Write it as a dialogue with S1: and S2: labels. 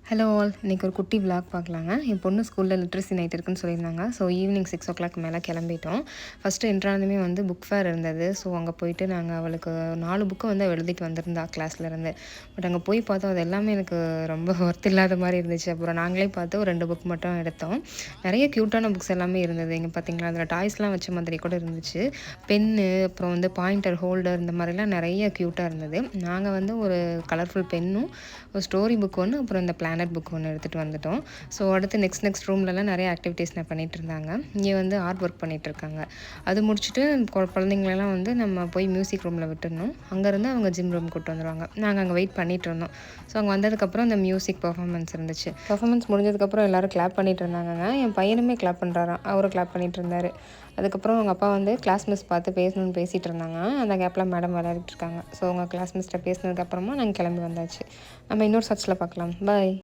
S1: Hello all, இன்றைக்கி ஒரு குட்டி விளாக் பார்க்கலாங்க. என் பொண்ணு ஸ்கூலில் லிட்ரஸி நைட் இருக்குன்னு சொல்லியிருந்தாங்க. ஸோ ஈவினிங் 6 மேலே கிளம்பிட்டோம். ஃபஸ்ட்டு என்ட்ரானதுமே வந்து புக் ஃபேர் இருந்தது. ஸோ அங்கே போயிட்டு நாங்கள் அவளுக்கு 4 புக்கு வந்து எழுதிட்டு வந்திருந்தா கிளாஸ்லேருந்து. பட் அங்கே போய் பார்த்தோம், அது எல்லாமே எனக்கு ரொம்ப ஒர்த் இல்லாத மாதிரி இருந்துச்சு. அப்புறம் நாங்களே பார்த்து ஒரு 2 புக் மட்டும் எடுத்தோம். நிறைய க்யூட்டான புக்ஸ் எல்லாமே இருந்தது. இங்கே பார்த்தீங்களா, அதில் டாய்ஸ்லாம் வச்ச மாதிரி கூட இருந்துச்சு. பென்னு, அப்புறம் வந்து பாயிண்டர் ஹோல்டர், இந்த மாதிரிலாம் நிறைய க்யூட்டாக இருந்தது. நாங்கள் வந்து ஒரு கலர்ஃபுல் பென்னும், ஒரு ஸ்டோரி புக் ஒன்று, அப்புறம் இந்த பிளானட் புக் ஒன்று எடுத்துகிட்டு வந்துட்டோம். ஸோ அடுத்து நெக்ஸ்ட் ரூம்லலாம் நிறைய ஆக்டிவிட்டீஸ் நான் பண்ணிகிட்டு இருந்தாங்க. இங்கே வந்து ஆர்ட் ஒர்க் பண்ணிகிட்ருக்காங்க. அது முடிச்சுட்டு குழந்தைங்களெல்லாம் வந்து நம்ம போய் மியூசிக் ரூமில் விட்டுருந்தோம். அங்கேருந்து அவங்க ஜிம் ரூம் கூப்பிட்டு வந்துடுவாங்க. நாங்கள் அங்கே வெயிட் பண்ணிகிட்டு இருந்தோம். ஸோ அங்கே வந்ததுக்கப்புறம் இந்த மியூசிக் பர்ஃபார்மன்ஸ் இருந்துச்சு. பர்ஃபார்மன்ஸ் முடிஞ்சதுக்கப்புறம் எல்லோரும் கிளாப் பண்ணிகிட்டு இருந்தாங்கங்க. என் பையனுமே கிளாப் பண்ணுறாராம், அவரும் கிளாப் பண்ணிகிட்டு இருந்தார். அதுக்கப்புறம் அவங்க அப்பா வந்து கிளாஸ் மிஸ் பார்த்து பேசணும்னு பேசிகிட்டு இருந்தாங்க. அந்த கேப்பில் மேடம் விளையாடிட்டு இருக்காங்க. ஸோ அவங்க கிளாஸ் மிஸ்கிட்ட பேசினதுக்கப்புறமா நாங்கள் கிளம்பி வந்தாச்சு. நம்ம இன்னொரு சர்ச்சில் பார்க்கலாம். பாய்.